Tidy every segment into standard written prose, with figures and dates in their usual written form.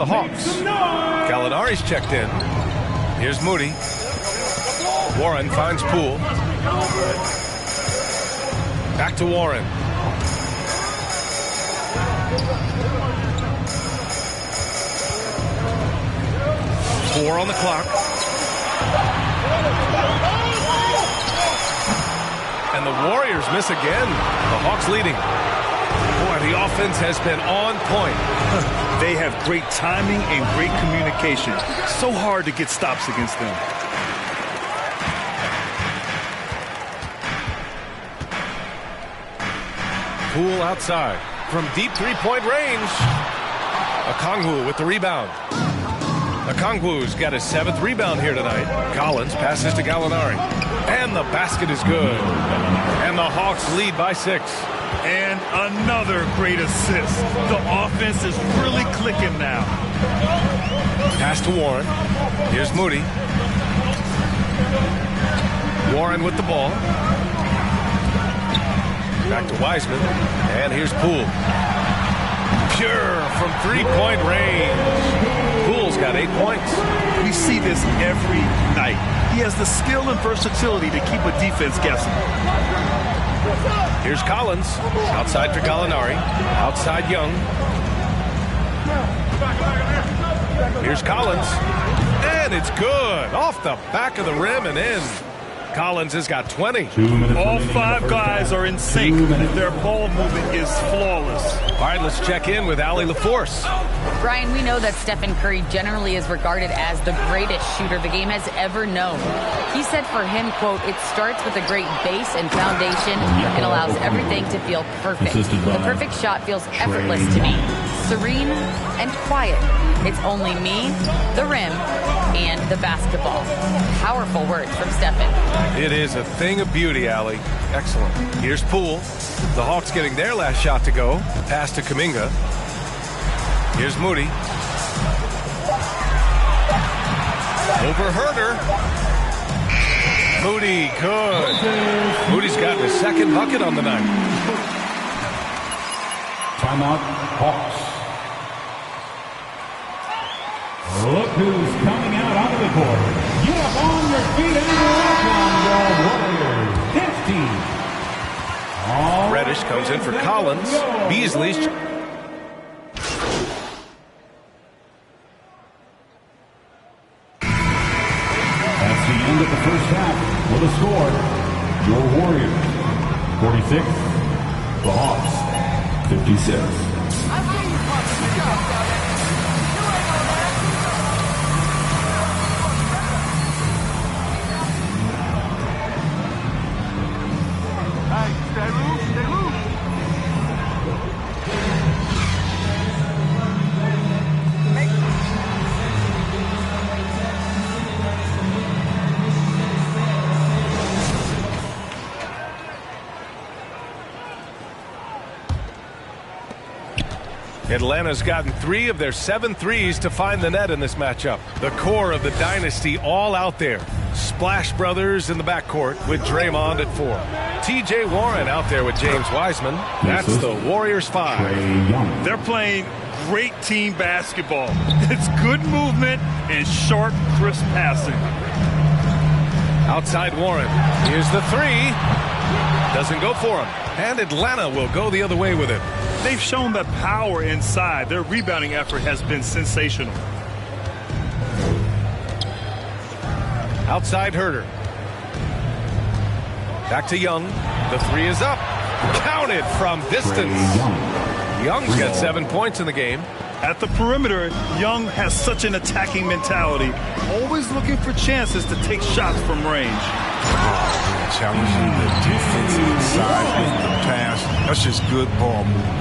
The Hawks. Gallinari's checked in. Here's Moody. Warren finds Poole. Back to Warren. Four on the clock. And the Warriors miss again. The Hawks leading. Boy, the offense has been on point. They have great timing and great communication. So hard to get stops against them. Poole outside from deep three-point range. Okongwu with the rebound. Okongwu's got his 7th rebound here tonight. Collins passes to Gallinari. And the basket is good. And the Hawks lead by 6. And another great assist. The offense is really clicking now. Pass to Warren. Here's Moody. Warren with the ball. Back to Wiseman. And here's Poole. Pure from three-point range. Poole's got 8 points. We see this every night. He has the skill and versatility to keep a defense guessing. Here's Collins. Outside for Gallinari. Outside Young. Here's Collins. And it's good. Off the back of the rim and in. Collins has got 20. All 5 guys are in sync. Their ball movement is flawless. All right, let's check in with Allie LaForce. Brian, we know that Stephen Curry generally is regarded as the greatest shooter the game has ever known. He said for him, quote, "It starts with a great base and foundation and allows everything to feel perfect. The perfect shot feels effortless to me, serene and quiet. It's only me, the rim, and the basketball." Powerful words from Stephen. It is a thing of beauty, Allie. Excellent. Here's Poole. The Hawks getting their last shot to go. Pass to Kuminga. Here's Moody. Over Herder. Moody, good. Moody's gotten his 2nd bucket on the night. Timeout, Hawks. Look who's coming out onto the court. Get up on your feet and welcome your Warriors 15. Reddish comes in for Collins. Beasley's. That's the end of the first half with a score. Your Warriors 46, the Hawks 56. Atlanta's gotten 3 of their 7 threes to find the net in this matchup. The core of the dynasty all out there. Splash Brothers in the backcourt with Draymond at 4. T.J. Warren out there with James Wiseman. That's the Warriors 5. They're playing great team basketball. It's good movement and sharp, crisp passing. Outside Warren. Here's the 3. Doesn't go for him. And Atlanta will go the other way with it. They've shown that power inside. Their rebounding effort has been sensational. Outside Herder. Back to Young. The 3 is up. Counted from distance. Young's got 7 points in the game. At the perimeter, Young has such an attacking mentality, always looking for chances to take shots from range. Challenging the defensive side with the pass. That's just good ball movement.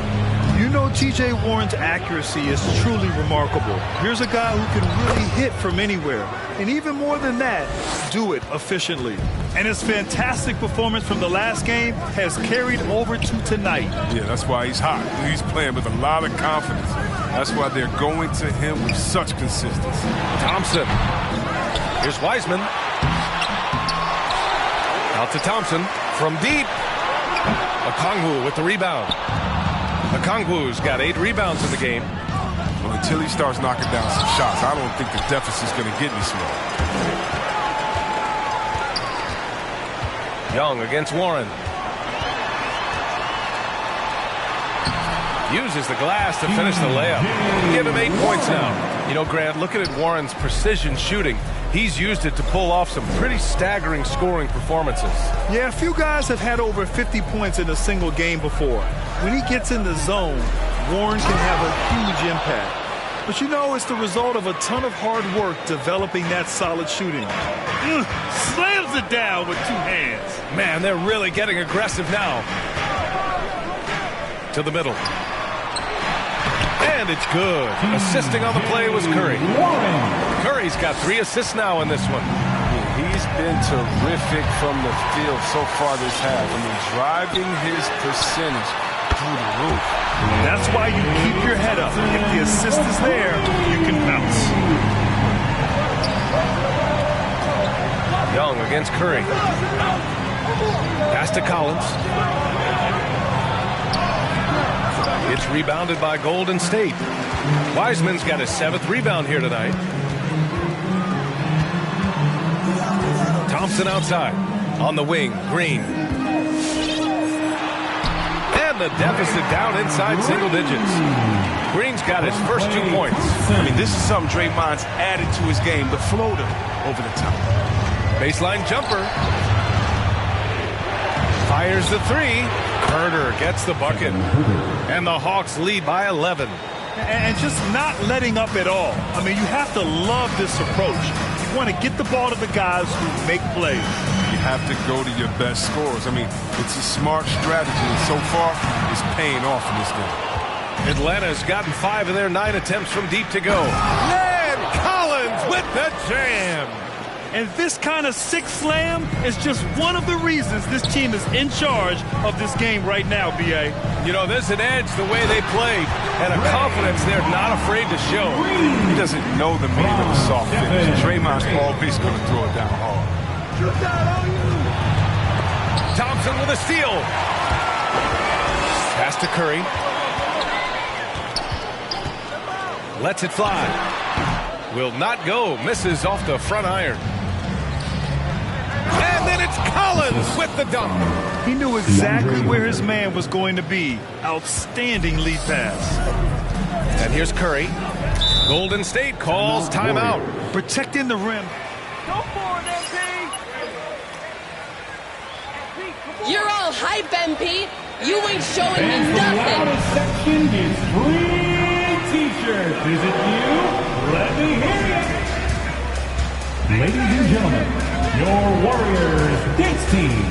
You know T.J. Warren's accuracy is truly remarkable. Here's a guy who can really hit from anywhere. And even more than that, do it efficiently. And his fantastic performance from the last game has carried over to tonight. Yeah, that's why he's hot. He's playing with a lot of confidence. That's why they're going to him with such consistency. Thompson. Here's Wiseman. Out to Thompson from deep. Okongwu with the rebound. Okongwu's got 8 rebounds in the game. Well, until he starts knocking down some shots, I don't think the deficit's going to get any smaller. Young against Warren. Uses the glass to finish the layup. Give him 8 points now. You know, Grant, looking at Warren's precision shooting, he's used it to pull off some pretty staggering scoring performances. Yeah, a few guys have had over 50 points in a single game before. When he gets in the zone, Warren can have a huge impact. But you know, it's the result of a ton of hard work developing that solid shooting. Slams it down with 2 hands. Man, they're really getting aggressive now. To the middle. And it's good. Assisting on the play was Curry. Curry's got 3 assists now in this one. He's been terrific from the field so far this half. I mean, driving his percentage through the roof. That's why you keep your head up. If the assist is there, you can bounce. Young against Curry. Pass to Collins. It's rebounded by Golden State. Wiseman's got his 7th rebound here tonight. Thompson outside. On the wing, Green. And the deficit down inside single digits. Green's got his first 2 points. I mean, this is something Draymond's added to his game, the floater over the top. Baseline jumper. Fires the 3. Herter gets the bucket. And the Hawks lead by 11. And just not letting up at all. I mean, you have to love this approach. You want to get the ball to the guys who make plays. You have to go to your best scorers. I mean, it's a smart strategy, and so far, it's paying off in this game. Atlanta's gotten 5 of their 9 attempts from deep to go. And Collins with the jam. And this kind of sick slam is just one of the reasons this team is in charge of this game right now, B.A. You know, there's an edge the way they played and a confidence they're not afraid to show. He doesn't know the meaning of a soft finish. Draymond's always going to throw it down hard. Thompson with a steal. Pass to Curry. Lets it fly. Will not go. Misses off the front iron. And then it's Collins with the dunk. He knew exactly where his man was going to be. Outstanding lead pass. And here's Curry. Golden State calls timeout. Protecting the rim. Go for it, MP. You're all hype, MP. You ain't showing me And the nothing. loudest section is free t-shirts. Is it you? Let me hear it. Ladies and gentlemen, your Warriors dance team.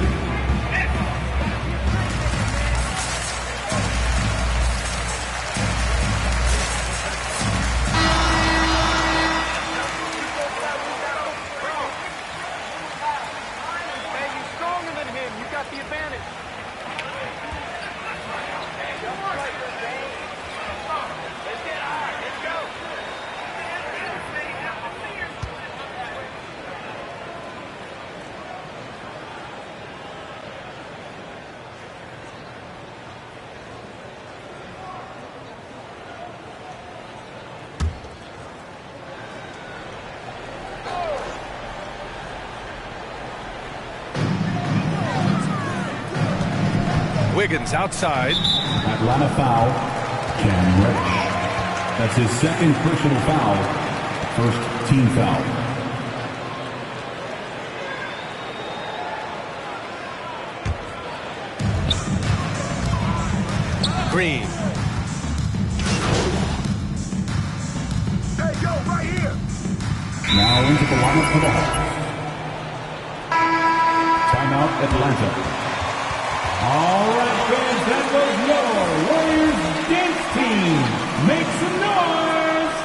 Wiggins outside. Atlanta foul. Cam Reddish. That's his 2nd personal foul. First team foul. Green. Hey, yo, right here. Now into the lineup for the Hawks. Timeout, Atlanta. All right, fans, that was your Warriors dance team. Make some noise.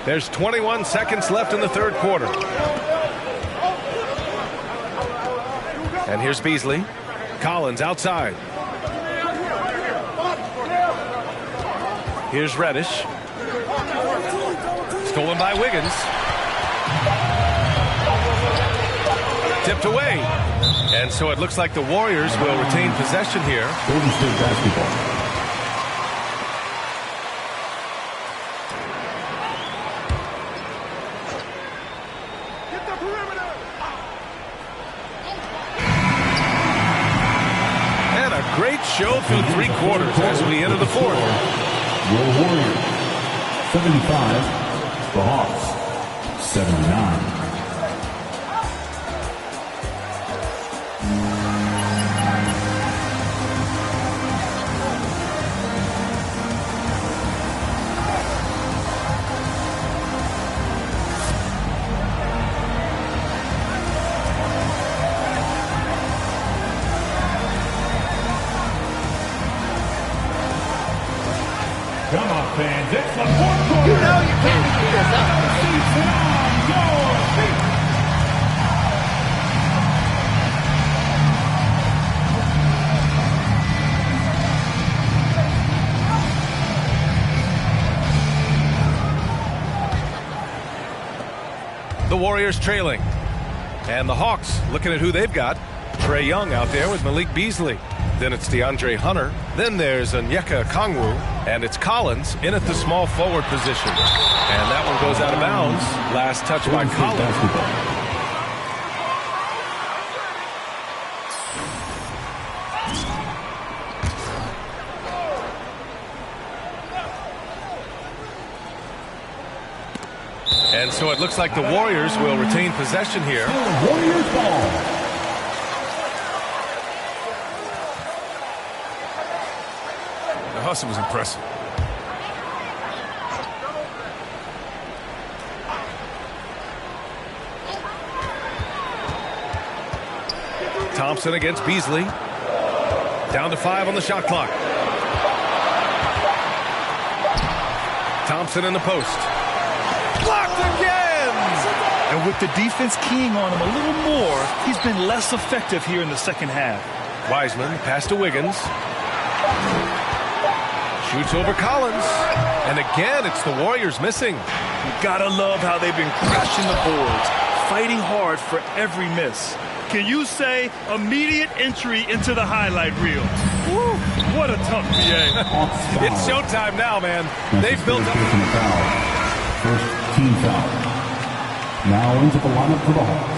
There's 21 seconds left in the 3rd quarter. And here's Beasley. Collins outside. Here's Reddish. Stolen by Wiggins. Tipped away. And so it looks like the Warriors will retain possession here. Golden State basketball. Great show through 3 quarters as we enter the 4th. Your Warriors, 75. The Hawks, 79. Come on, fans. It's the 4th quarter. You know you can't keep this up. The Warriors trailing. And the Hawks looking at who they've got. Trae Young out there with Malik Beasley. Then it's DeAndre Hunter. Then there's Onyeka Okongwu. And it's Collins in at the small forward position. And that one goes out of bounds. Last touch by Collins. And so it looks like the Warriors will retain possession here. Warriors ball. The hustle was impressive. Thompson against Beasley. Down to 5 on the shot clock. Thompson in the post. Blocked again! And with the defense keying on him a little more, he's been less effective here in the second half. Wiseman pass to Wiggins. Shoots over Collins. And again, it's the Warriors missing. You gotta love how they've been crashing the boards, fighting hard for every miss. Can you say immediate entry into the highlight reel? Woo, what a tough PA. It's showtime now, man. They've built up. First team foul. Now into the lineup for the Hawks.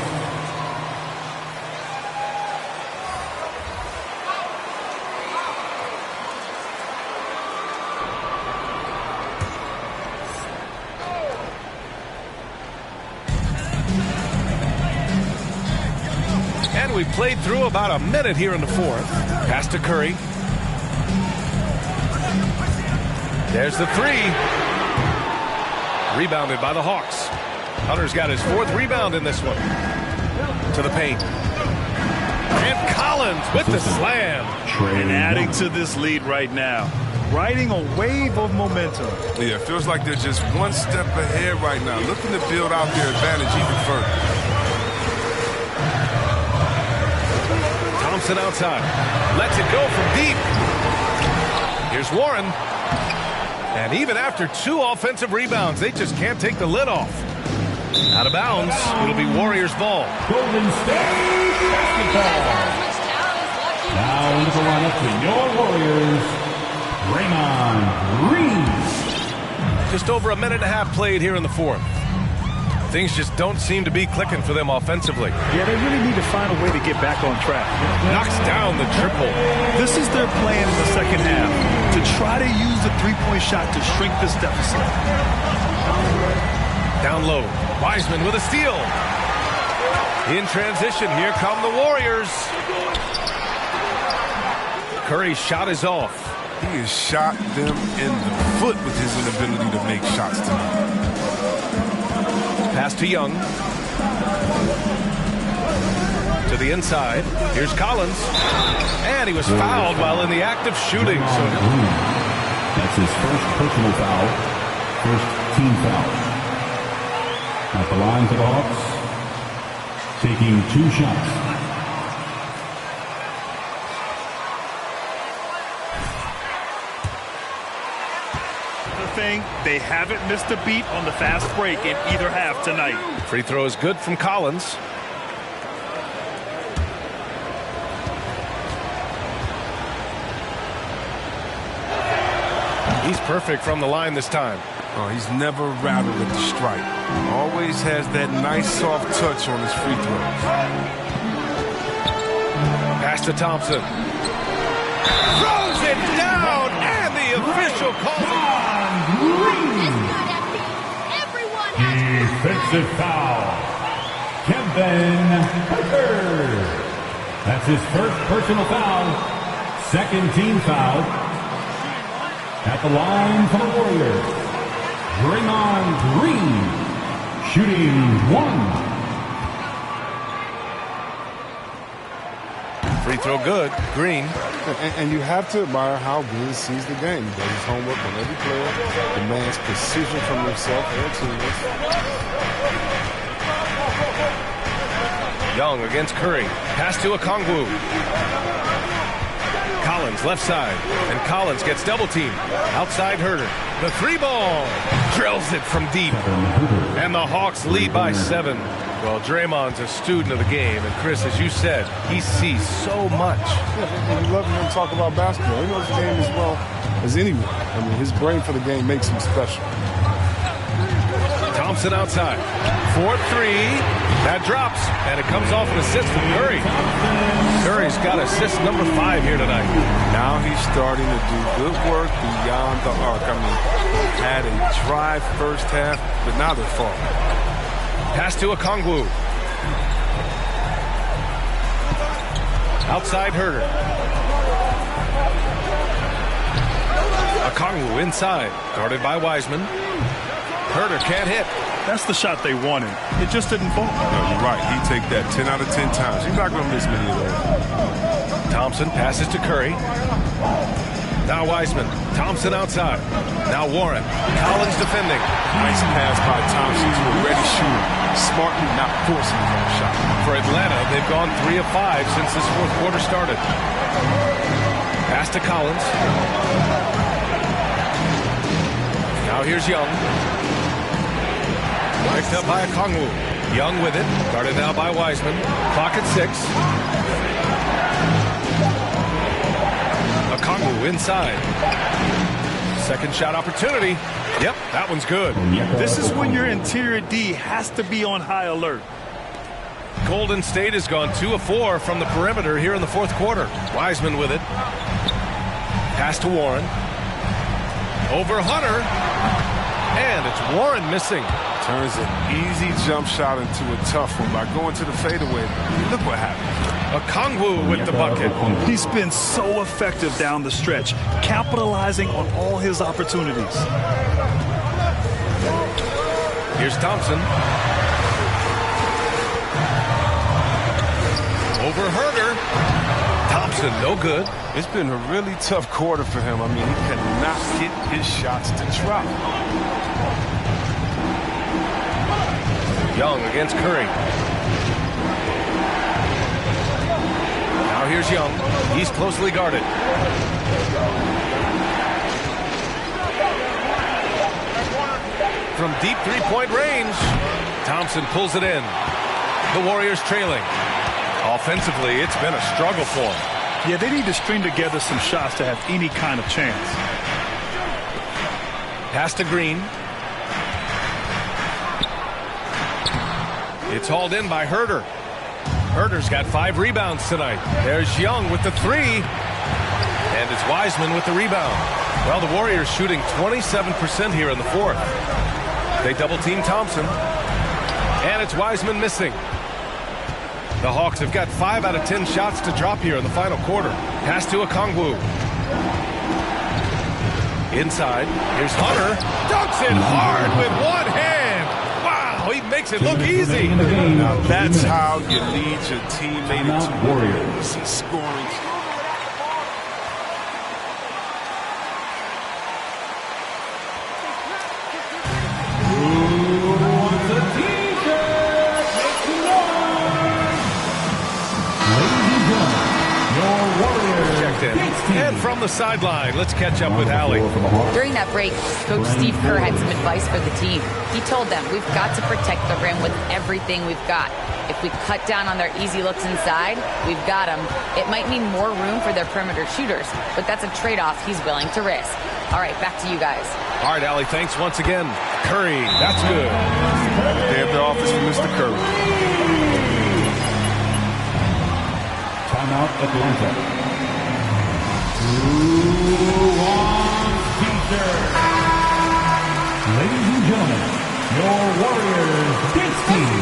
And we played through about a minute here in the 4th. Pass to Curry. There's the 3. Rebounded by the Hawks. Hunter's got his 4th rebound in this one. To the paint. And Collins with the slam. And adding to this lead right now. Riding a wave of momentum. Yeah, it feels like they're just one step ahead right now. Looking to build out their advantage even further. Thompson outside. Lets it go from deep. Here's Warren. And even after 2 offensive rebounds, they just can't take the lid off. Out of bounds. It'll be Warriors ball. Golden State basketball. Now into the lineup for your Warriors, Draymond Green. Just over a minute and a half played here in the 4th. Things just don't seem to be clicking for them offensively. Yeah, they really need to find a way to get back on track. Knocks down the triple. This is their plan in the second half, to try to use the three-point shot to shrink this deficit. Down low. Wiseman with a steal. In transition, here come the Warriors. Curry's shot is off. He has shot them in the foot with his inability to make shots tonight. Pass to Young. To the inside. Here's Collins. And he was fouled while in the act of shooting. So that's his first personal foul. First team foul. At the line to the Hawks. Taking 2 shots. thing, they haven't missed a beat on the fast break in either half tonight. Free throw is good from Collins. He's perfect from the line this time. Oh, he's never rattled at the strike. Always has that nice soft touch on his free throws. Pass to Thompson. Throws it down, and the official calls it. Defensive foul. Kevin Parker. That's his first personal foul. Second team foul. At the line for the Warriors, Draymond Green, shooting 1. Free throw good. Green. And you have to admire how Green sees the game. He does his homework on every player, demands precision from himself and teammates. Young against Curry. Pass to Okongwu. Collins left side, and Collins gets double teamed. Outside Herter. The 3-ball. Drills it from deep. And the Hawks lead by 7. Well, Draymond's a student of the game, and Chris, as you said, he sees so much. Yeah, and you love hearing him talk about basketball. He knows the game as well as anyone. I mean, his brain for the game makes him special. Thompson outside. 4-3. That drops, and it comes off an assist from Curry. Curry's got assist number 5 here tonight. Now he's starting to do good work beyond the arc. I mean, had a dry first half, but now they're falling. Pass to Okongwu. Outside Herter. Okongwu inside. Guarded by Wiseman. Herter can't hit. That's the shot they wanted. It just didn't fall. No, you're right. He'd take that 10 out of 10 times. He's not going to miss many of those. Thompson passes to Curry. Now Wiseman. Thompson outside. Now Warren. Collins defending. Nice pass by Thompson to a ready shooter. Smartly not forcing his own shot. For Atlanta, they've gone 3 of 5 since this fourth quarter started. Pass to Collins. Now here's Young. Picked up by Okongwu. Young with it. Guarded now by Wiseman. Clock at 6. Okongwu inside. Second shot opportunity. Yep, that one's good. This is when your interior D has to be on high alert. Golden State has gone 2 of 4 from the perimeter here in the fourth quarter. Wiseman with it. Pass to Warren. Over Hunter. And it's Warren missing. Turns an easy jump shot into a tough one by going to the fadeaway. Look what happened. Okongwu with the bucket. He's been so effective down the stretch, capitalizing on all his opportunities. Here's Thompson. Over Herter. Thompson, no good. It's been a really tough quarter for him. I mean, he cannot get his shots to drop. Young against Curry. Now here's Young. He's closely guarded. From deep three-point range, Thompson pulls it in. The Warriors trailing. Offensively, it's been a struggle for them. Yeah, they need to string together some shots to have any kind of chance. Pass to Green. It's hauled in by Herter. Herter's got 5 rebounds tonight. There's Young with the 3. And it's Wiseman with the rebound. Well, the Warriors shooting 27% here in the fourth. They double-team Thompson. And it's Wiseman missing. The Hawks have got 5 out of 10 shots to drop here in the final quarter. Pass to Okongwu. Inside. Here's Hunter. Dunks it hard with one hand. Wow, he makes it look easy. Now that's how you lead your teammate into Warriors and scoring. And from from the sideline. Let's catch up with Allie. During that break, Coach Steve Kerr had some advice for the team. He told them, we've got to protect the rim with everything we've got. If we cut down on their easy looks inside, we've got them. It might mean more room for their perimeter shooters, but that's a trade-off he's willing to risk. All right, back to you guys. All right, Allie, thanks once again. Curry, that's good. Day at the office for Mr. Curry. Timeout, Atlanta. Ladies and gentlemen, your Warriors dance team.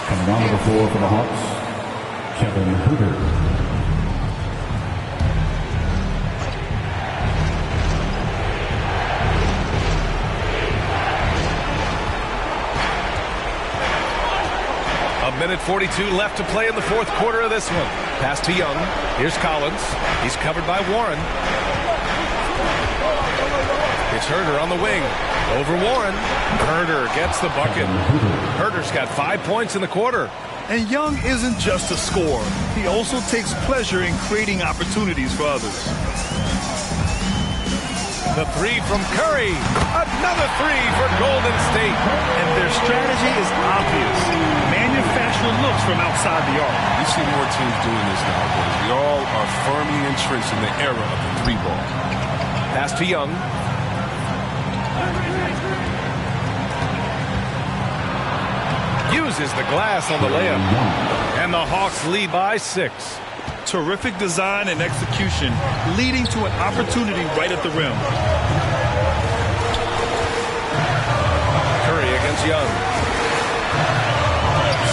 Coming onto the floor for the Hawks, Kevin Hutter. A minute 42 left to play in the fourth quarter of this one. Pass to Young. Here's Collins. He's covered by Warren. It's Herder on the wing. Over Warren. Herder gets the bucket. Herder's got 5 points in the quarter. And Young isn't just a scorer. He also takes pleasure in creating opportunities for others. The three from Curry. Another three for Golden State. And their strategy is obvious. Manufacture looks from outside the arc. We see more teams doing this nowadays. We all are firmly entrenched in the era of the three ball. Pass to Young. Uses the glass on the layup. And the Hawks lead by 6. Terrific design and execution, leading to an opportunity right at the rim. Curry against Young.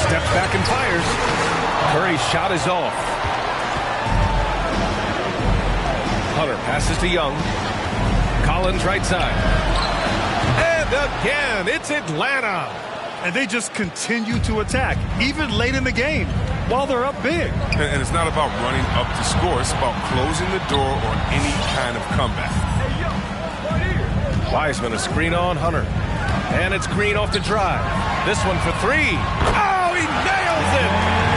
Steps back and fires. Curry's shot is off. Hunter passes to Young. Collins right side. And again, it's Atlanta. And they just continue to attack, even late in the game, while they're up big. And it's not about running up to score. It's about closing the door on any kind of comeback. Wiseman a screen on Hunter. And it's Green off the drive. This one for 3. Oh, he nails it!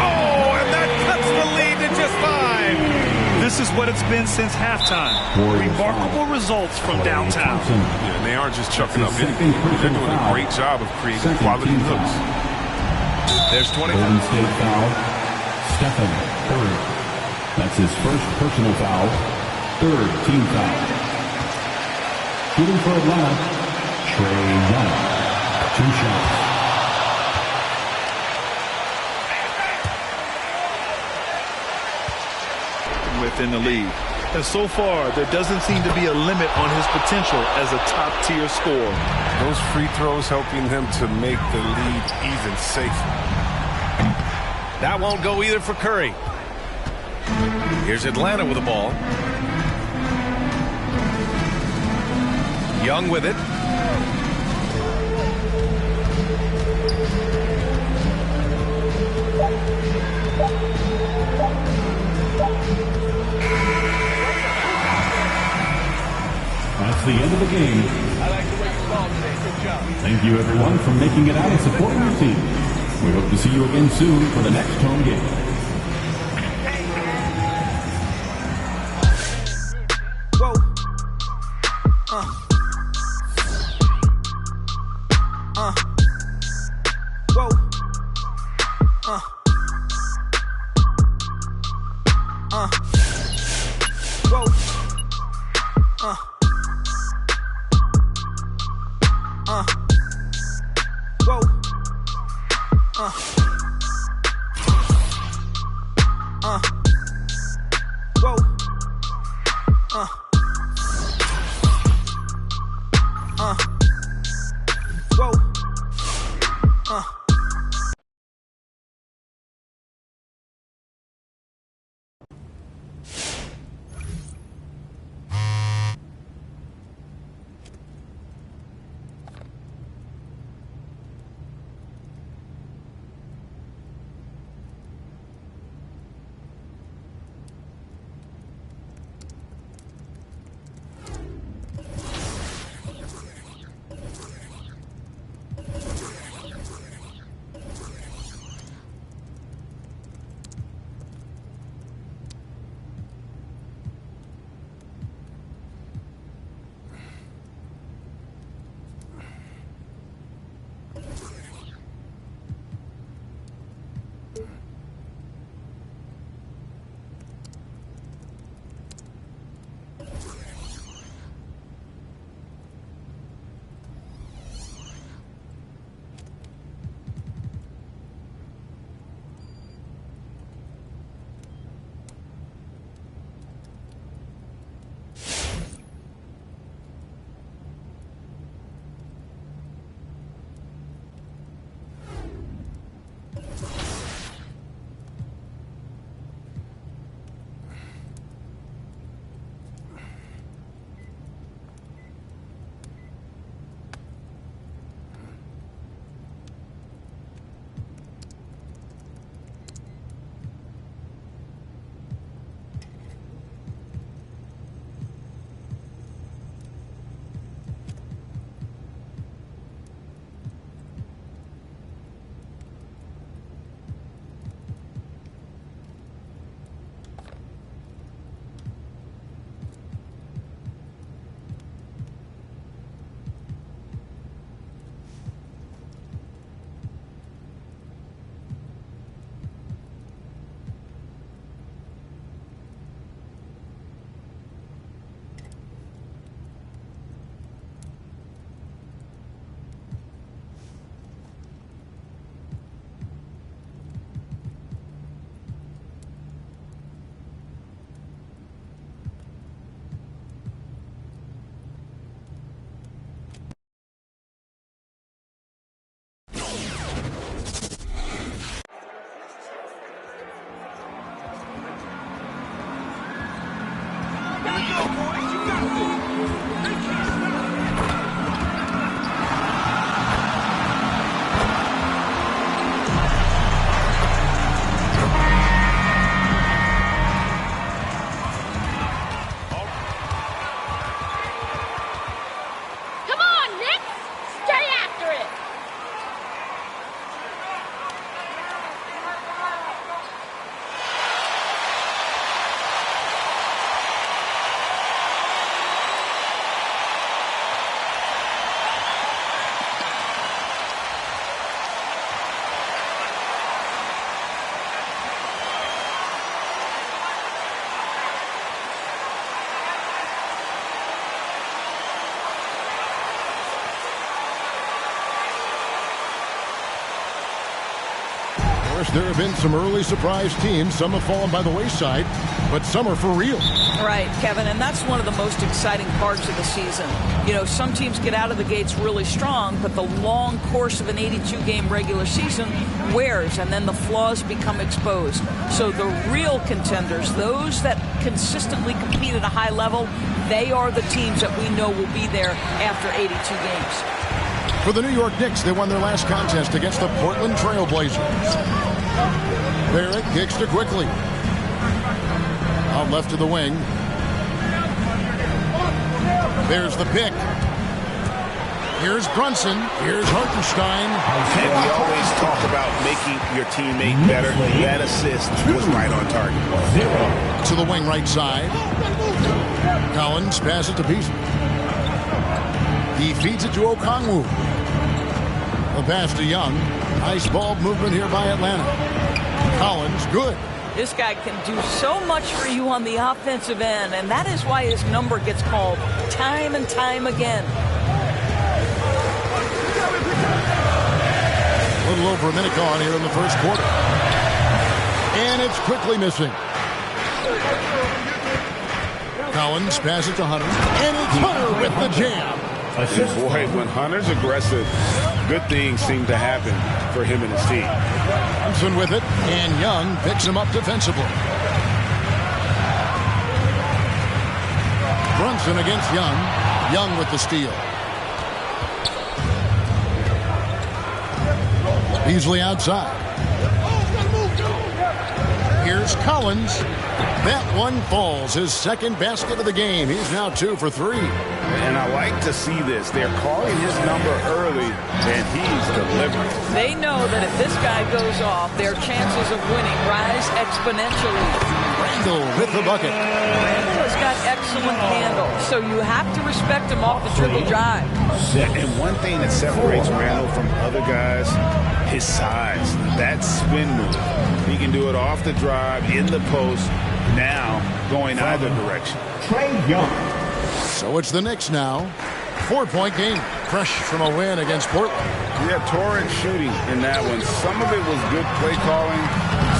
Oh, and that cuts the lead to just 5. This is what it's been since halftime. Remarkable results from downtown. Yeah, and they aren't just chucking up anything. They're doing a great job of creating quality looks. There's 20. Golden State foul. Stephen Curry. That's his first personal foul. 3rd team foul. Shooting for Atlanta, Trey Young. 2 shots. Within the league. And so far, there doesn't seem to be a limit on his potential as a top-tier scorer. Those free throws helping them to make the lead even safer. That won't go either for Curry. Here's Atlanta with the ball. Young with it. That's the end of the game. Thank you, everyone, for making it out and supporting your team. We hope to see you again soon for the next home game. Whoa. Whoa. Whoa. course, there have been some early surprise teams. Some have fallen by the wayside, but some are for real. Right, Kevin, and that's one of the most exciting parts of the season. You know, some teams get out of the gates really strong, but the long course of an 82-game regular season wears, and then the flaws become exposed. So the real contenders, those that consistently compete at a high level, they are the teams that we know will be there after 82 games. For the New York Knicks, they won their last contest against the Portland Trail Blazers. Barrett kicks to Quickly. Out left to the wing. There's the pick. Here's Brunson. Here's Hartenstein. And we always talk about making your teammate better. That assist was right on target. To the wing right side. Collins passes to Beasley. He feeds it to Okongwu. The pass to Young. Nice ball movement here by Atlanta. Collins, good. This guy can do so much for you on the offensive end, and that is why his number gets called time and time again. A little over a minute gone here in the first quarter. And it's quickly missing. Collins passes to Hunter. And it's Hunter with the jam. Boy, when Hunter's aggressive, good things seem to happen for him and his team. Thompson with it, and Young picks him up defensively. Brunson against Young. Young with the steal. Beasley outside. Here's Collins. That one falls. His second basket of the game. He's now 2 for 3. And I like to see this. They're calling his number early, and he's delivering. They know that if this guy goes off, their chances of winning rise exponentially. Randall with the bucket. Randall has got excellent handle, so you have to respect him off the dribble drive. And one thing that separates Randall from other guys, his size. That spin move. He can do it off the drive, in the post, now going either direction. Trey Young. So it's the Knicks now. 4-point game. Fresh from a win against Portland. We had torrent shooting in that one. Some of it was good play calling.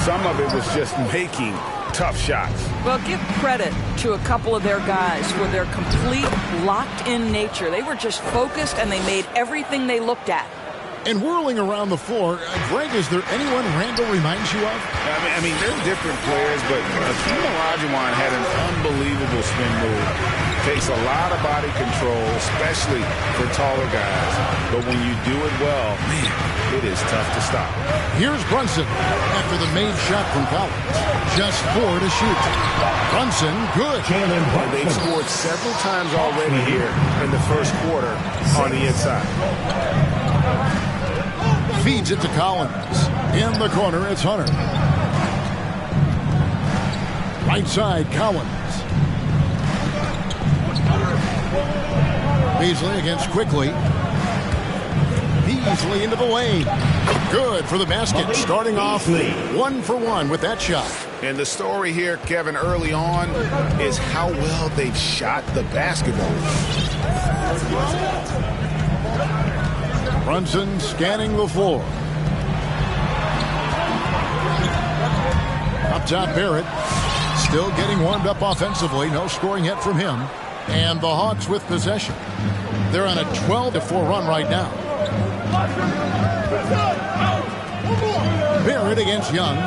Some of it was just making tough shots. Well, give credit to a couple of their guys for their complete locked-in nature. They were just focused, and they made everything they looked at. And whirling around the floor, Greg, is there anyone Randall reminds you of? I mean, they're different players, but Hakeem Olajuwon had an unbelievable spin move. Takes a lot of body control, especially for taller guys. But when you do it well, man, it is tough to stop. Here's Brunson after the made shot from Collins. Just 4 to shoot. Brunson, good. They've scored several times already here in the first quarter on the inside. Feeds it to Collins. In the corner, it's Hunter. Right side, Collins. Beasley against Quickly. Beasley into the lane. Good for the basket. Starting off 1 for 1 with that shot. And the story here, Kevin, early on is how well they've shot the basketball. Brunson scanning the floor. Up top, Barrett. Still getting warmed up offensively. No scoring yet from him. And the Hawks with possession. They're on a 12-4 run right now. Barrett against Young.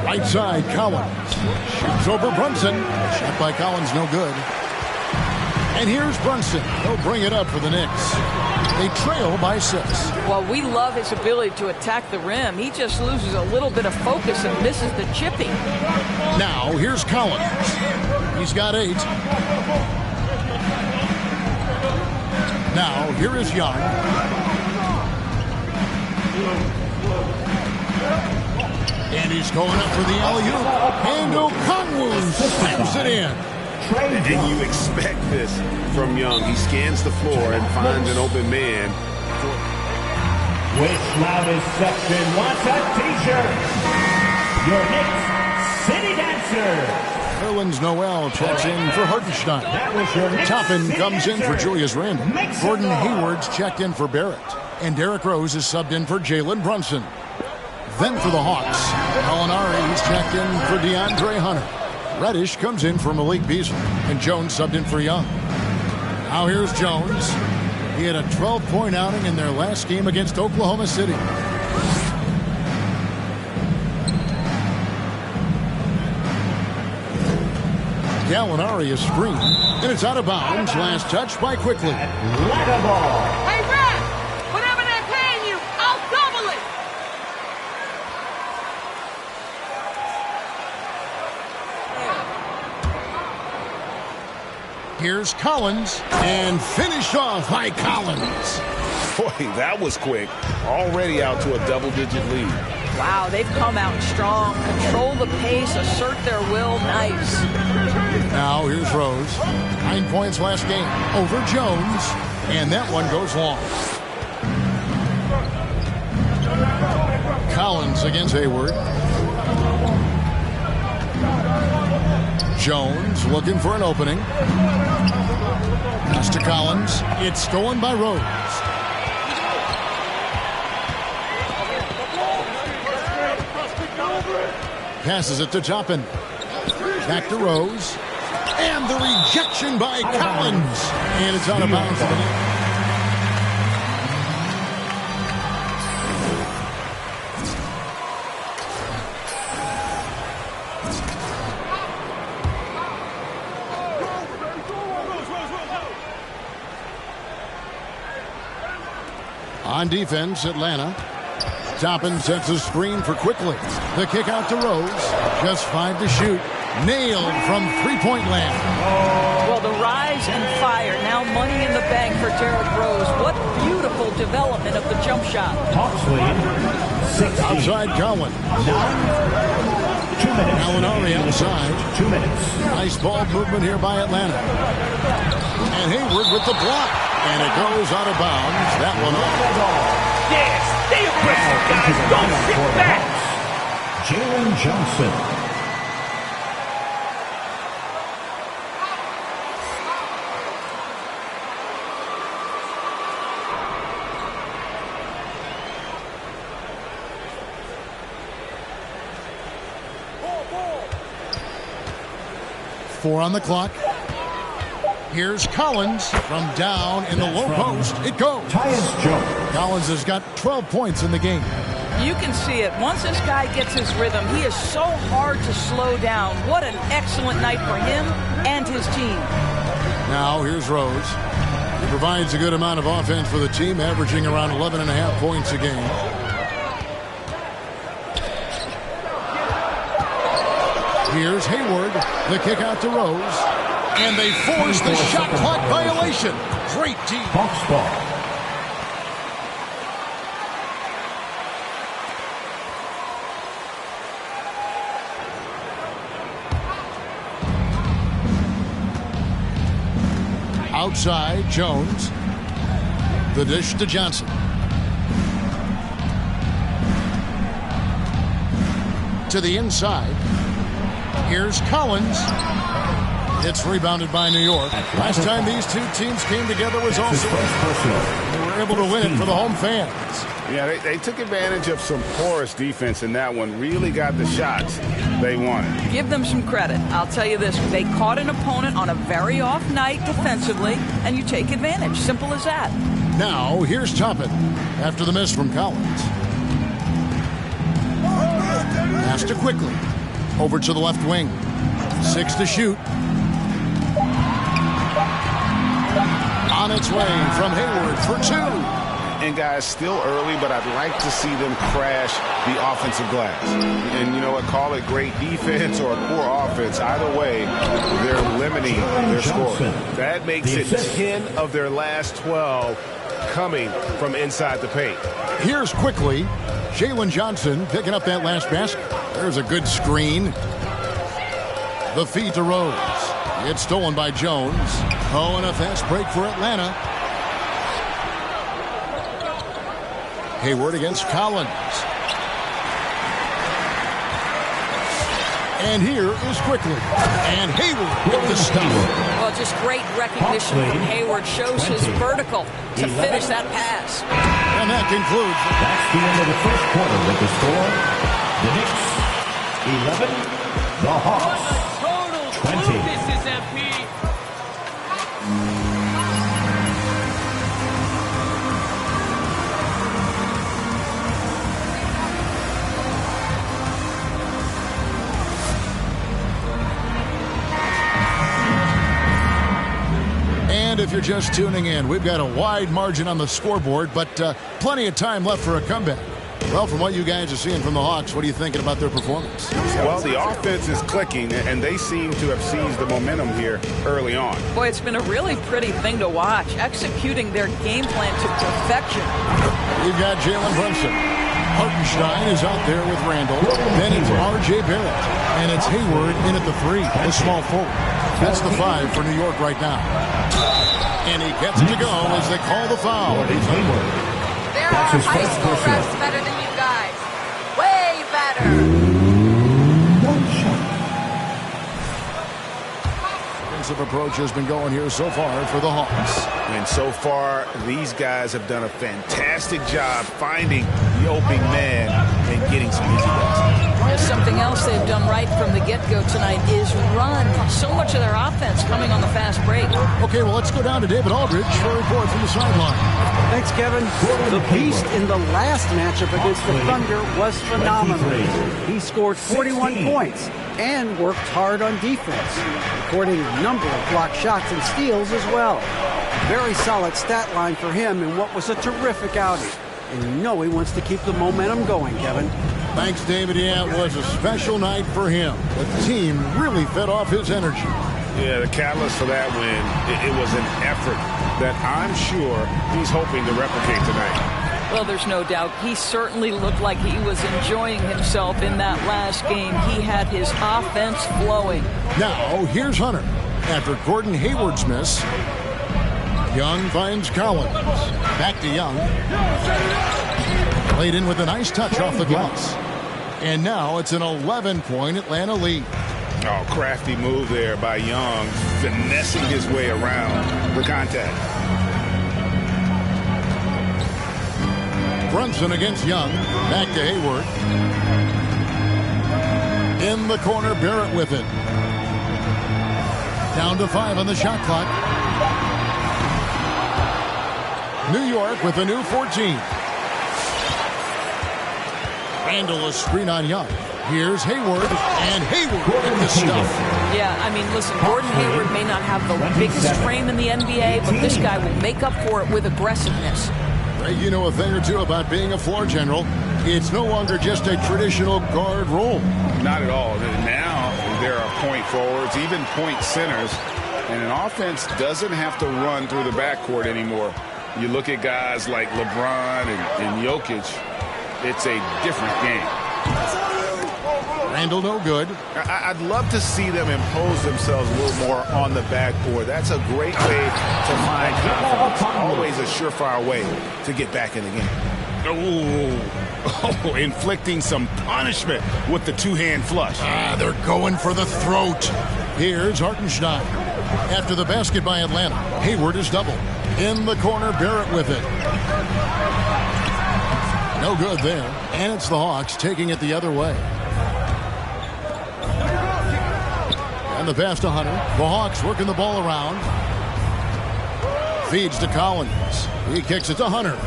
Right side, Collins. Shoots over Brunson. Shot by Collins, no good. And here's Brunson. He'll bring it up for the Knicks. They trail by 6. Well, we love his ability to attack the rim. He just loses a little bit of focus and misses the chipping. Now, here's Collins. He's got 8. Now, here is Young. And he's going up for the alley-oop. And Okongwu slams it in. And you expect this from Young. He scans the floor and finds an open man. Which loudest section wants a t-shirt? Your Knicks City Dancer. Erlin's Noel checks in for Hartenstein. Toppin comes in for Julius Randle. Gordon Hayward's checked in for Barrett. And Derrick Rose is subbed in for Jalen Brunson. Then for the Hawks, Gallinari is checked in for DeAndre Hunter. Reddish comes in for Malik Beasley. And Jones subbed in for Young. Now here's Jones. He had a 12-point outing in their last game against Oklahoma City. Gallinari is screened, and it's out of bounds. Last touch by Quickly. Hey, Red! Whatever they're paying you, I'll double it! Here's Collins, and finished off by Collins. Boy, that was quick. Already out to a double-digit lead. Wow, they've come out strong. Control the pace, assert their will. Nice. Now here's Rose. 9 points last game over Jones. And that one goes long. Collins against Hayward. Jones looking for an opening. Pass to Collins. It's stolen by Rose. Passes it to Toppin. Back to Rose. And the rejection by Collins. And it's out of bounds for the net. On defense, Atlanta. Toppin sets a screen for Quickly. The kick out to Rose. Just 5 to shoot. Nailed from three-point land. Well, the rise and fire. Now money in the bank for Derrick Rose. What beautiful development of the jump shot. Hawks lead 16. Outside Collins. 2 minutes. Gallinari outside. 2 minutes. Nice ball movement here by Atlanta. And Hayward with the block. And it goes out of bounds. That one off. Yeah, stay aggressive, guys. Don't sit back. Jalen Johnson. Four on the clock. Here's Collins from down in the low post. It goes. Tyus Jones. Collins has got 12 points in the game. You can see it. Once this guy gets his rhythm, he is so hard to slow down. What an excellent night for him and his team. Now here's Rose. He provides a good amount of offense for the team, averaging around 11.5 points a game. Here's Hayward. The kick out to Rose. And they force the shot clock violation. Great D. Hawks ball. Outside, Jones. The dish to Johnson. To the inside. Here's Collins. It's rebounded by New York. Last time these two teams came together was also they were able to win it for the home fans. Yeah, they took advantage of some porous defense in that one. Really got the shots they wanted. Give them some credit. I'll tell you this. They caught an opponent on a very off night defensively, and you take advantage. Simple as that. Now, here's Toppin after the miss from Collins. Pass to Quickly. Over to the left wing. 6 to shoot. On its way from Hayward for 2. And guys, still early, but I'd like to see them crash the offensive glass. And you know what? Call it great defense or a poor offense. Either way, they're limiting their score. That makes it 10 of their last 12 coming from inside the paint. Here's Quickly. Jalen Johnson picking up that last basket. There's a good screen. The feed to Rose. It's stolen by Jones. Oh, and a fast break for Atlanta. Hayward against Collins. And here is quickly. And Hayward with the stop. Well, just great recognition from Hayward. Shows his vertical to finish that pass. And that concludes. That's the end of the first quarter with the score. The Knicks 11, the Hawks 20. This is MP. And if you're just tuning in, we've got a wide margin on the scoreboard, but plenty of time left for a comeback. Well, from what you guys are seeing from the Hawks, what are you thinking about their performance? Well, the offense is clicking, and they seem to have seized the momentum here early on. Boy, it's been a really pretty thing to watch, executing their game plan to perfection. You've got Jalen Brunson. Hartenstein is out there with Randall. Then it's R.J. Barrett. And it's Hayward in at the 3, the small forward. That's the 5 for New York right now. And he gets it to go as they call the foul. There are high school refs better than you guys. Way better. Defensive approach has been going here so far for the Hawks. And so far, these guys have done a fantastic job finding the opening man and getting some easy baskets. Something else they've done right from the get-go tonight is run. So much of their offense coming on the fast break. Okay, well, let's go down to David Aldridge for a report from the sideline. Thanks, Kevin. The beast in the last matchup against the Thunder was phenomenal. He scored 41 points and worked hard on defense, recording a number of blocked shots and steals as well. Very solid stat line for him in what was a terrific outing. And you know he wants to keep the momentum going, Kevin. Thanks, David. Yeah, it was a special night for him. The team really fed off his energy. Yeah, the catalyst for that win, it was an effort that I'm sure he's hoping to replicate tonight. Well, there's no doubt. He certainly looked like he was enjoying himself in that last game. He had his offense flowing. Now, here's Hunter. After Gordon Hayward's miss, Young finds Collins. Back to Young. Played in with a nice touch off the glass. And now it's an 11-point Atlanta lead. Oh, crafty move there by Young, finessing his way around the contact. Brunson against Young. Back to Hayward. In the corner, Barrett with it. Down to 5 on the shot clock. New York with a new 14. Randall a screen on Young. Here's Hayward, and Hayward with the stuff. Yeah, I mean, listen, Gordon Hayward may not have the biggest frame in the NBA, but this guy will make up for it with aggressiveness. You know a thing or two about being a floor general. It's no longer just a traditional guard role. Not at all. Now there are point forwards, even point centers, and an offense doesn't have to run through the backcourt anymore. You look at guys like LeBron and Jokic, it's a different game. Randall no good. I'd love to see them impose themselves a little more on the backboard. That's a great way to find confidence. Always a surefire way to get back in the game. Oh, inflicting some punishment with the two-hand flush. They're going for the throat. Here's Hartenstein. After the basket by Atlanta, Hayward is doubled. In the corner, Barrett with it. No good there. And it's the Hawks taking it the other way. And the pass to Hunter. The Hawks working the ball around. Feeds to Collins. He kicks it to Hunter.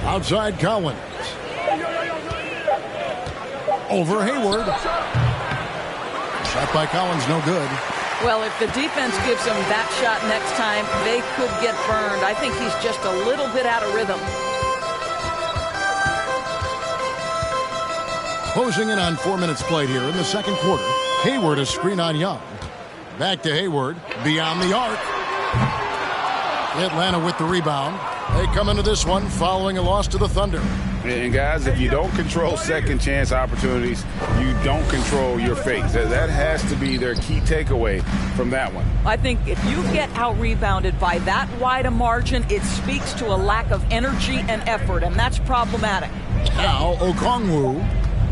Outside Collins. Over Hayward. Shot by Collins, no good. Well, if the defense gives him that shot next time, they could get burned. I think he's just a little bit out of rhythm. Closing in on 4 minutes played here in the second quarter. Hayward a screen on Young. Back to Hayward. Beyond the arc. Atlanta with the rebound. They come into this one following a loss to the Thunder. And guys, if you don't control second chance opportunities, you don't control your fate. That has to be their key takeaway from that one. I think if you get out-rebounded by that wide a margin, it speaks to a lack of energy and effort, and that's problematic. Now Okongwu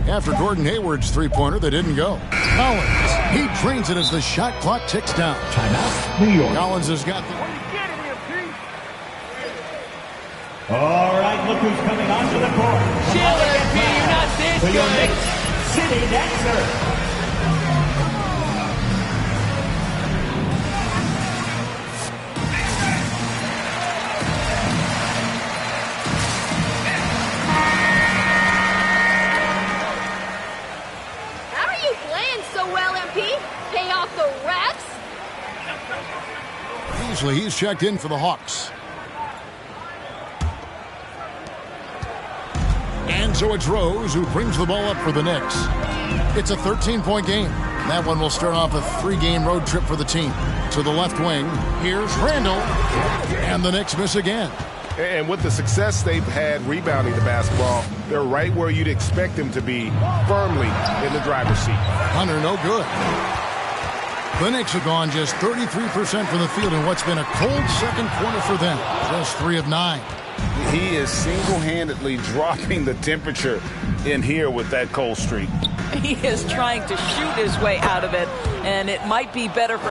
after Gordon Hayward's three-pointer that didn't go. Collins, he drains it as the shot clock ticks down. Timeout, New York. Collins has got the... All right, look who's coming onto the court. Chill, MP, you're not this For your good. Knicks City Dancer. How are you playing so well, MP? Pay off the refs? Beasley, he's checked in for the Hawks. And so it's Rose who brings the ball up for the Knicks. It's a 13-point game. That one will start off a 3-game road trip for the team. To the left wing, here's Randall. And the Knicks miss again. And with the success they've had rebounding the basketball, they're right where you'd expect them to be, firmly in the driver's seat. Hunter, no good. The Knicks have gone just 33% from the field in what's been a cold second quarter for them. Just 3 of 9. He is single-handedly dropping the temperature in here with that cold streak. He is trying to shoot his way out of it, and it might be better for...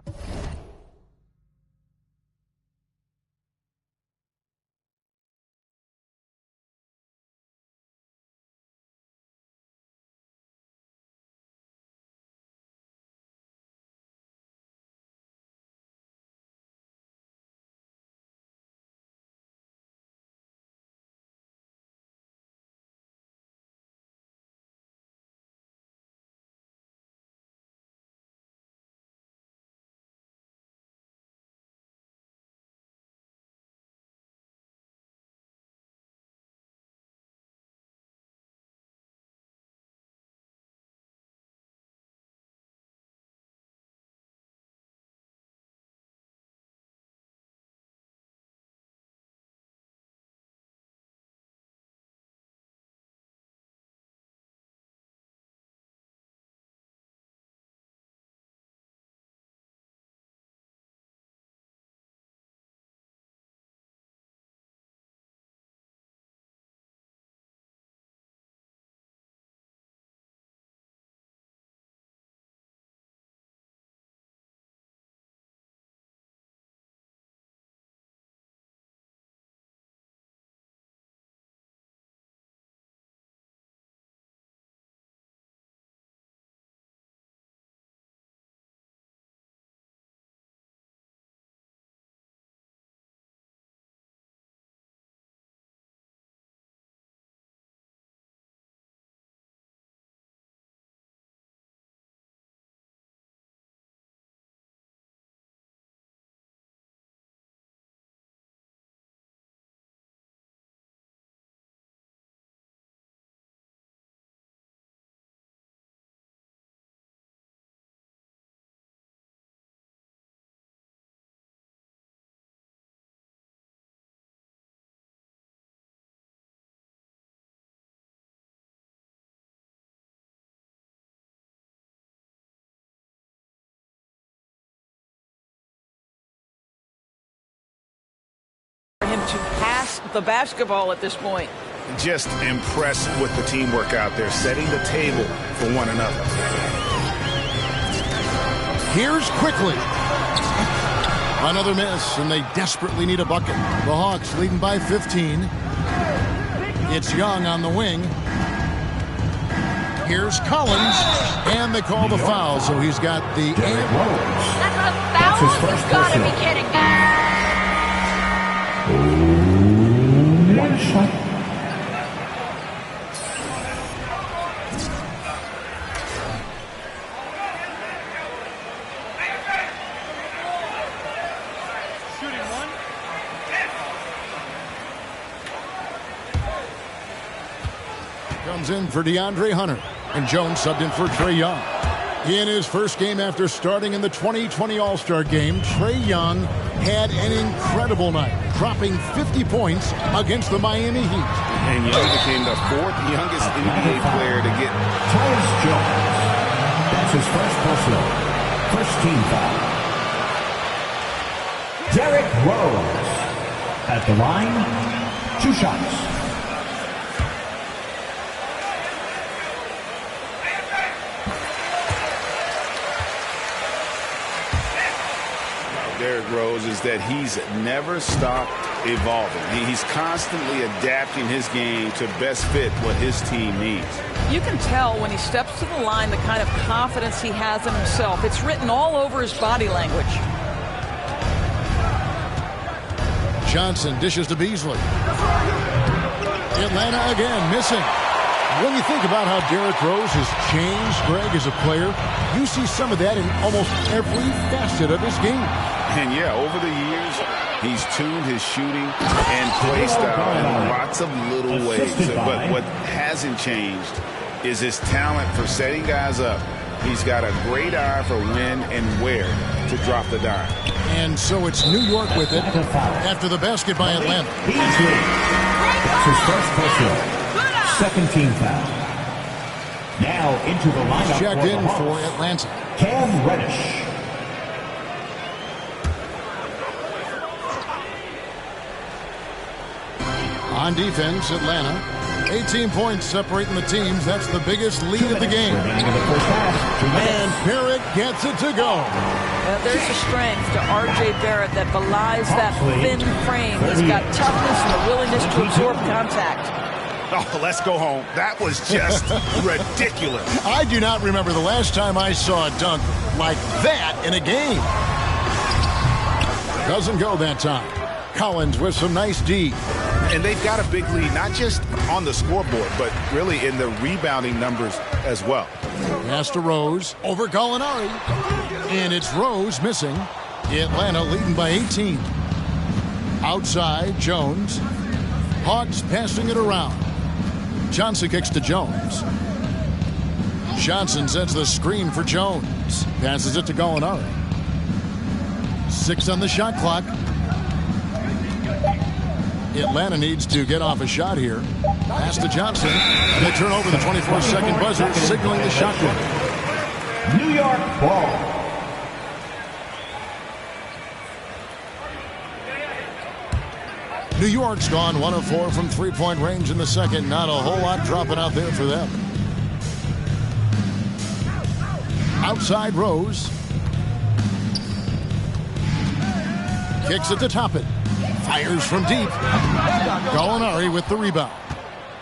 him to pass the basketball at this point. Just impressed with the teamwork out there, setting the table for one another. Here's Quickly. Another miss, and they desperately need a bucket. The Hawks leading by 15. It's Young on the wing. Here's Collins, and they call the foul, so he's got the... That's a foul? You've got to be kidding me. One shot. Comes in for DeAndre Hunter, and Jones subbed in for Trae Young. In his first game after starting in the 2020 All-Star Game, Trae Young had an incredible night, dropping 50 points against the Miami Heat. And Young became the fourth youngest NBA player to get... Tyus Jones. That's his first personal. First team foul. Derrick Rose. At the line, 2 shots. Rose, is that he's never stopped evolving. He's constantly adapting his game to best fit what his team needs. You can tell when he steps to the line the kind of confidence he has in himself. It's written all over his body language. Johnson dishes to Beasley. Atlanta again missing. When you think about how Derrick Rose has changed, Greg, as a player, you see some of that in almost every facet of his game. And yeah, over the years, he's tuned his shooting and play style in lots of little ways. But what hasn't changed is his talent for setting guys up. He's got a great eye for when and where to drop the dime. And so it's New York with it after the basket by Atlanta. That's his first personal. Second team foul. Now into the lineup. Checked in for Atlanta. Cam Reddish. On defense, Atlanta. 18 points separating the teams. That's the biggest lead of the game. And Barrett gets it to go. There's a strength to R.J. Barrett that belies that thin frame. He's got toughness and the willingness to absorb contact. Oh, let's go home. That was just ridiculous. I do not remember the last time I saw a dunk like that in a game. Doesn't go that time. Collins with some nice D. And they've got a big lead, not just on the scoreboard, but really in the rebounding numbers as well. Pass to Rose over Gallinari. And it's Rose missing. Atlanta leading by 18. Outside, Jones. Hawks passing it around. Johnson kicks to Jones. Johnson sets the screen for Jones. Passes it to Gallinari. 6 on the shot clock. Atlanta needs to get off a shot here. Pass to Johnson. And they turn over the 24-second buzzer, signaling the shot clock. New York ball. New York's gone 1 of 4 from three-point range in the second. Not a whole lot dropping out there for them. Outside Rose. Kicks it to Toppin. Fires from deep. Gallinari with the rebound.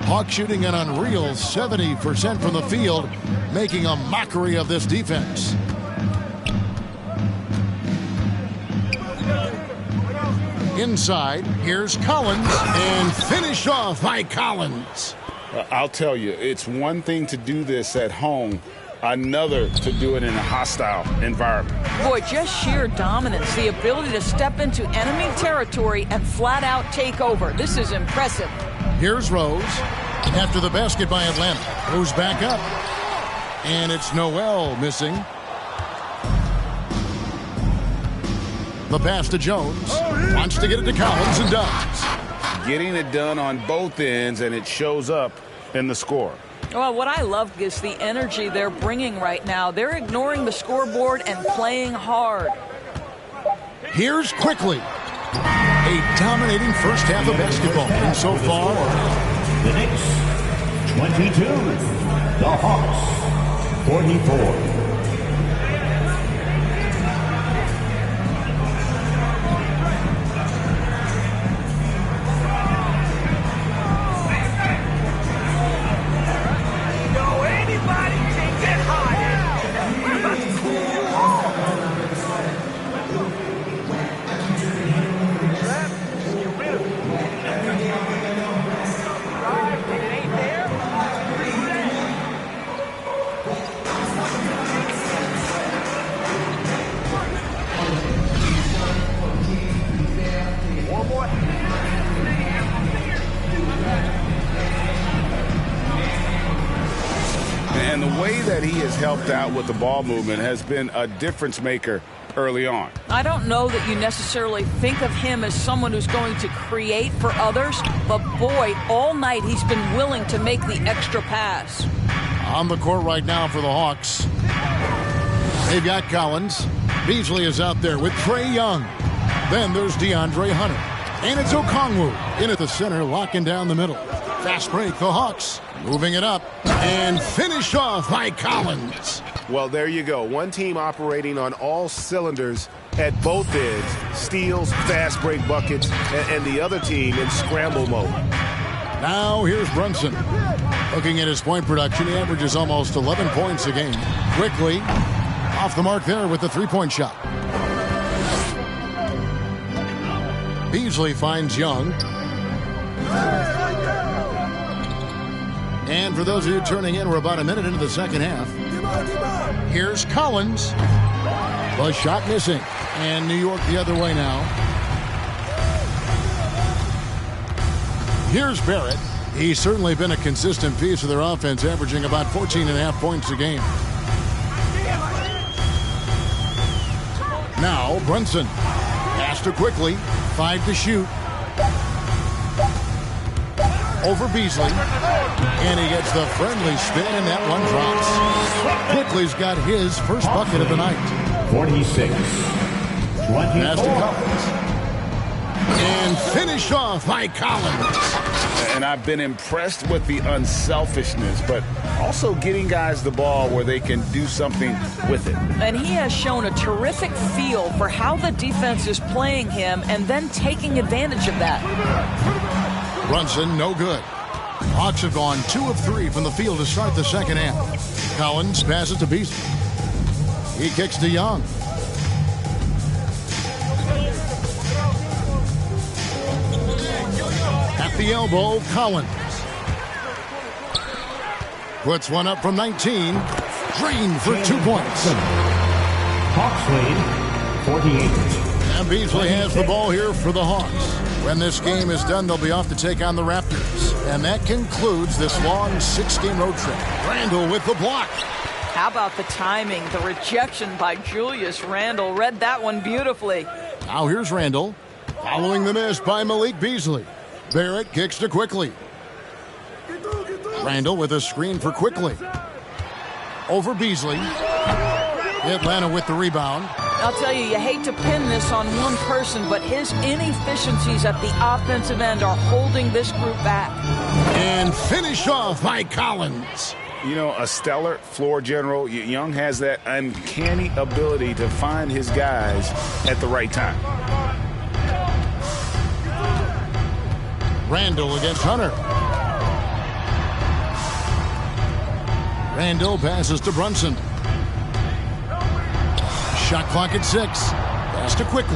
Hawks shooting an unreal 70% from the field, making a mockery of this defense. Inside, here's Collins, and finished off by Collins. I'll tell you, it's one thing to do this at home, another to do it in a hostile environment. Boy, just sheer dominance, the ability to step into enemy territory and flat out take over. This is impressive. Here's Rose. After the basket by Atlanta. Rose back up. And it's Noel missing. The pass to Jones. Wants to get it to Collins and does. Getting it done on both ends, and it shows up in the score. Well, what I love is the energy they're bringing right now. They're ignoring the scoreboard and playing hard. Here's Quickly. A dominating first half of basketball. And so far, the Knicks 22, the Hawks 44. And the way that he has helped out with the ball movement has been a difference maker early on. I don't know that you necessarily think of him as someone who's going to create for others, but boy, all night he's been willing to make the extra pass. On the court right now for the Hawks. They've got Collins. Beasley is out there with Trae Young. Then there's DeAndre Hunter. And it's Okongwu in at the center, locking down the middle. Fast break, the Hawks moving it up and finished off by Collins. Well, there you go. One team operating on all cylinders at both ends, steals, fast break buckets, and the other team in scramble mode. Now here's Brunson. Looking at his point production, he averages almost 11 points a game. Quickly off the mark there with the three-point shot. Beasley finds Young. And for those of you turning in, we're about a minute into the second half. Here's Collins. The shot missing. And New York the other way now. Here's Barrett. He's certainly been a consistent piece of their offense, averaging about 14.5 points a game. Now Brunson. Pass to Quickly. 5 to shoot. Over Beasley. And he gets the friendly spin, and that one drops. Quickly's got his first bucket of the night. 46. Pass to Collins. And finished off by Collins. And I've been impressed with the unselfishness, but also getting guys the ball where they can do something with it. And he has shown a terrific feel for how the defense is playing him and then taking advantage of that. Brunson, no good. Hawks have gone 2 of 3 from the field to start the second half. Collins passes to Beasley. He kicks to Young. At the elbow, Collins. Puts one up from 19. Drained for 2 points. Hawks lead 48. And Beasley has the ball here for the Hawks. When this game is done, they'll be off to take on the Raptors. And that concludes this long 6-game road trip. Randle with the block. How about the timing? The rejection by Julius Randle. Read that one beautifully. Now here's Randle. Following the miss by Malik Beasley. Barrett kicks to Quickly. Randle with a screen for Quickly. Over Beasley. Atlanta with the rebound. I'll tell you, you hate to pin this on one person, but his inefficiencies at the offensive end are holding this group back. And finished off by Collins. You know, a stellar floor general. Young has that uncanny ability to find his guys at the right time. Randle against Hunter. Randle passes to Brunson. Shot clock at 6. Pass to Quickly.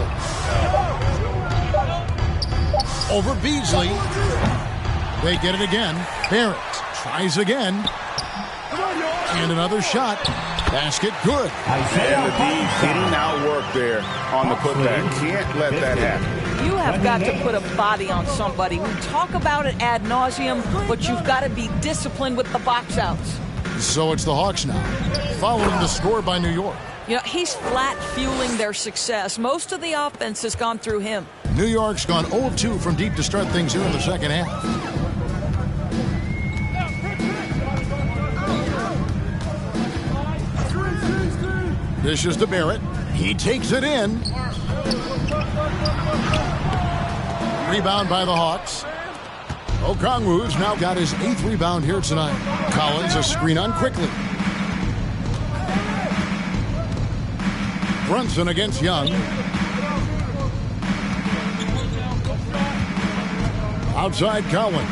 Over Beasley. They get it again. Barrett tries again. And another shot. Basket good. And the D getting out work there on the putback. Can't let that happen. You have got to put a body on somebody. We talk about it ad nauseum, but you've got to be disciplined with the box outs. So it's the Hawks now, following the score by New York. You know, he's flat fueling their success. Most of the offense has gone through him. New York's gone 0 of 2 from deep to start things here in the second half. Dishes to Barrett. He takes it in. Rebound by the Hawks. Okongwu's now got his 8th rebound here tonight. Collins a screen on Quickly. Brunson against Young. Outside Collins.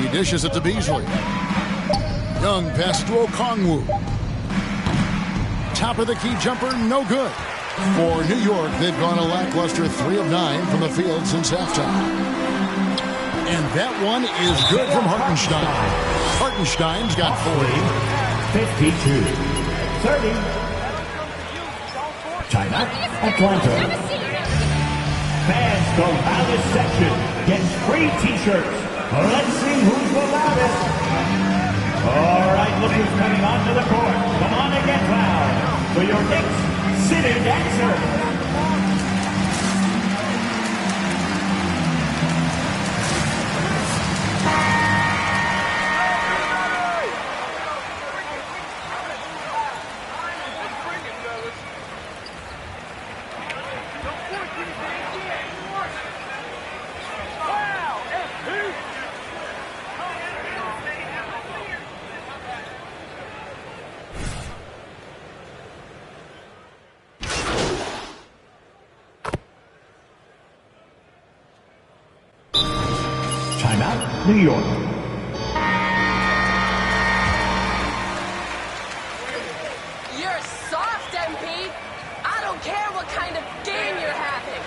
He dishes it to Beasley. Young pass to Okongwu. Top of the key jumper, no good. For New York, they've gone a lackluster 3 of 9 from the field since halftime. And that one is good from Hartenstein. Hartenstein's got 40. 52. 30. China, Atlanta. Fans go out of section. Get free t-shirts. Let's see who's the loudest. All right, look who's coming onto the court. Come on and get loud for your next city dancer. New York. You're soft, MP. I don't care what kind of game you're having.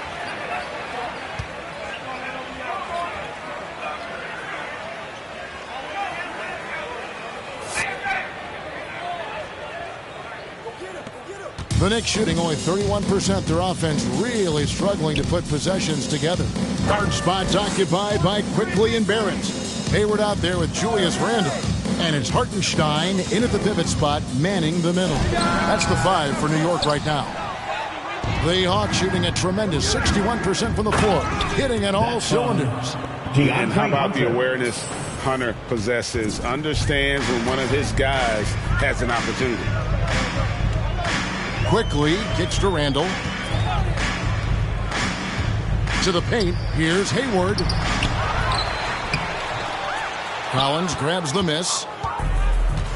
The Knicks shooting only 31%. Their offense really struggling to put possessions together. Guard spots occupied by Quickly and Barrett. Hayward out there with Julius Randle. And it's Hartenstein in at the pivot spot, manning the middle. That's the 5 for New York right now. The Hawks shooting a tremendous 61% from the floor, hitting at all cylinders. And how about the awareness Hunter possesses? Understands when one of his guys has an opportunity. Quickly kicks to Randle. To the paint. Here's Hayward. Collins grabs the miss.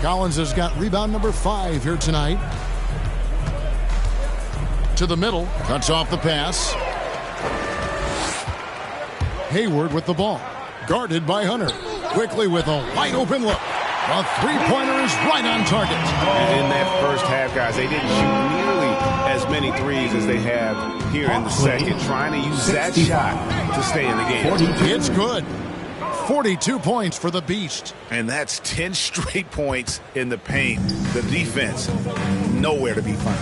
Collins has got rebound number 5 here tonight. To the middle. Cuts off the pass. Hayward with the ball. Guarded by Hunter. Quickly with a wide open look. A three-pointer is right on target. And in that first half, guys, they didn't shoot nearly as many threes as they have here in the second, trying to use that shot to stay in the game. It's good. 42 points for the Beast. And that's 10 straight points in the paint. The defense, nowhere to be found.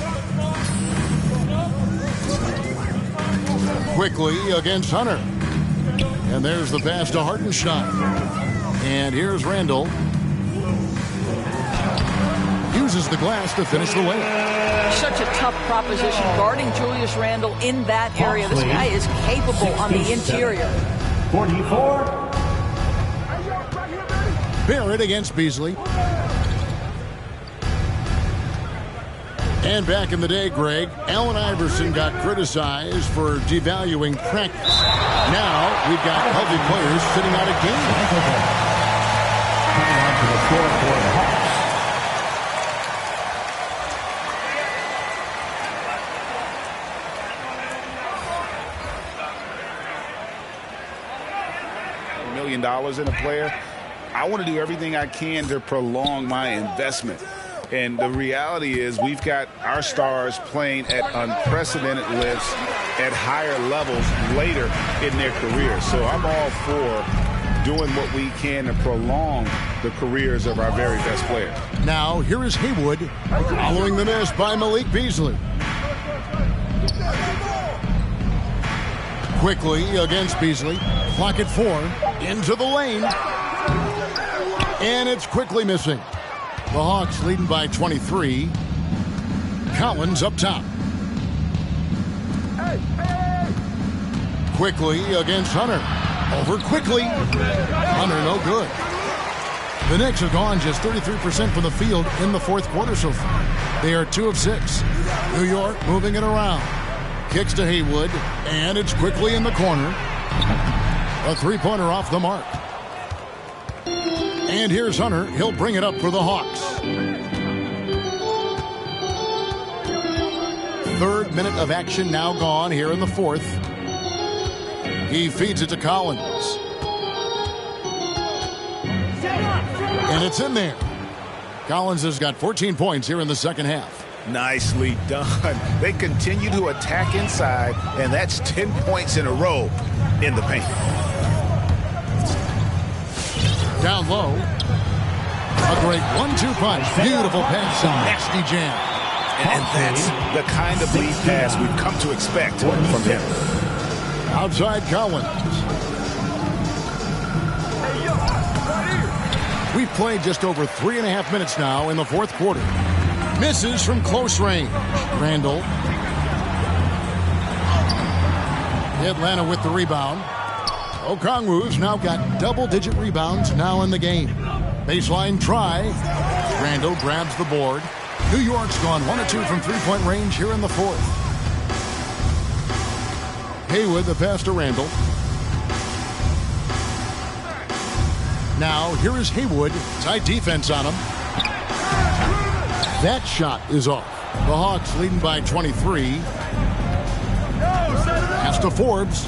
Quickly against Hunter. And there's the pass to Hartenstein. And here's Randle. Uses the glass to finish the layup. Such a tough proposition guarding Julius Randle in that area. This guy is capable on the interior. 44. Barrett against Beasley. And back in the day, Greg, Allen Iverson got criticized for devaluing practice. Now we've got healthy players sitting out a game. Coming onto the floor for the Hawks. $1 million in a player. I want to do everything I can to prolong my investment. And the reality is we've got our stars playing at unprecedented lifts at higher levels later in their career. So I'm all for doing what we can to prolong the careers of our very best players. Now, here is Haywood following the miss by Malik Beasley. Quickly against Beasley. Clock at 4. Into the lane. And it's quickly missing. The Hawks leading by 23. Collins up top. Quickly against Hunter. Over Quickly. Hunter no good. The Knicks have gone just 33% from the field in the fourth quarter so far. They are 2 of 6. New York moving it around. Kicks to Haywood. And it's Quickly in the corner. A three-pointer off the mark. And here's Hunter. He'll bring it up for the Hawks. Third minute of action now gone here in the fourth. He feeds it to Collins. And it's in there. Collins has got 14 points here in the second half. Nicely done. They continue to attack inside, and that's 10 points in a row in the paint. Down low. A great 1-2 punch. Beautiful pass. A nasty jam. And that's the kind of lead pass we've come to expect from him. Outside Collins. We've played just over 3.5 minutes now in the fourth quarter. Misses from close range. Randle. Atlanta with the rebound. Okongwu's now got double-digit rebounds now in the game. Baseline try. Randle grabs the board. New York's gone 1 of 2 from three-point range here in the fourth. Haywood the pass to Randle. Now here is Haywood. Tight defense on him. That shot is off. The Hawks leading by 23. Pass to Forbes.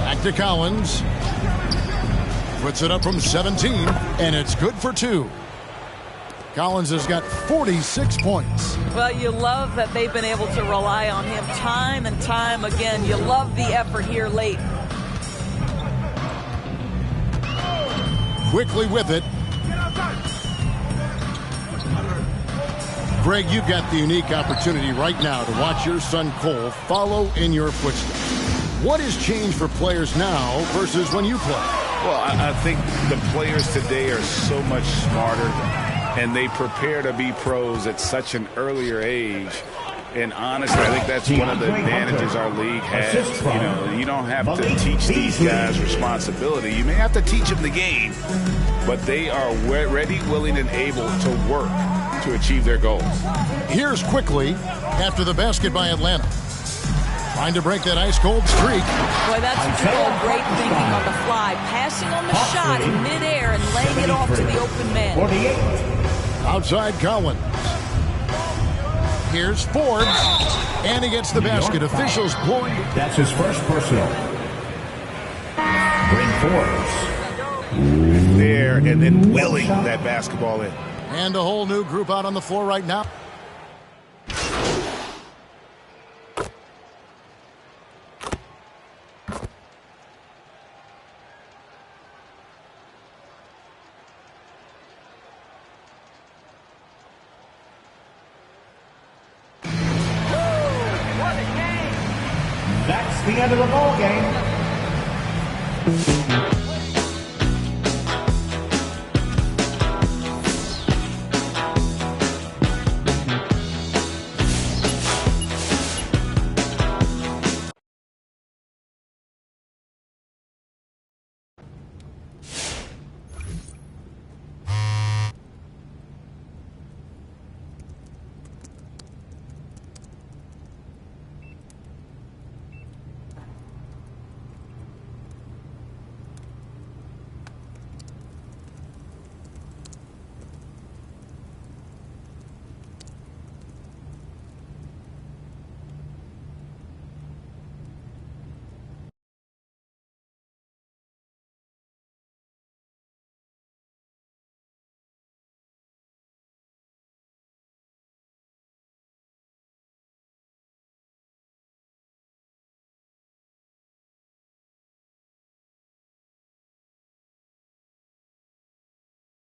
Back to Collins. Puts it up from 17, and it's good for 2. Collins has got 46 points. Well, you love that they've been able to rely on him time and time again. You love the effort here late. Quickly with it. Greg, you've got the unique opportunity right now to watch your son Cole follow in your footsteps. What has changed for players now versus when you played? Well, I think the players today are so much smarter, and they prepare to be pros at such an earlier age. And honestly, I think that's one of the advantages our league has. You know, you don't have to teach these guys responsibility. You may have to teach them the game, but they are ready, willing, and able to work to achieve their goals. Here's quickly after the basket by Atlanta. Trying to break that ice-cold streak. Boy, that's what you call great thinking on the fly. Passing on the shot in midair and laying it off to the open man. Outside Collins. Here's Forbes. And he gets the basket. Officials blowing. That's his first personal. Bryn Forbes. There, and then willing that basketball in. And a whole new group out on the floor right now. That's the end of the ball game.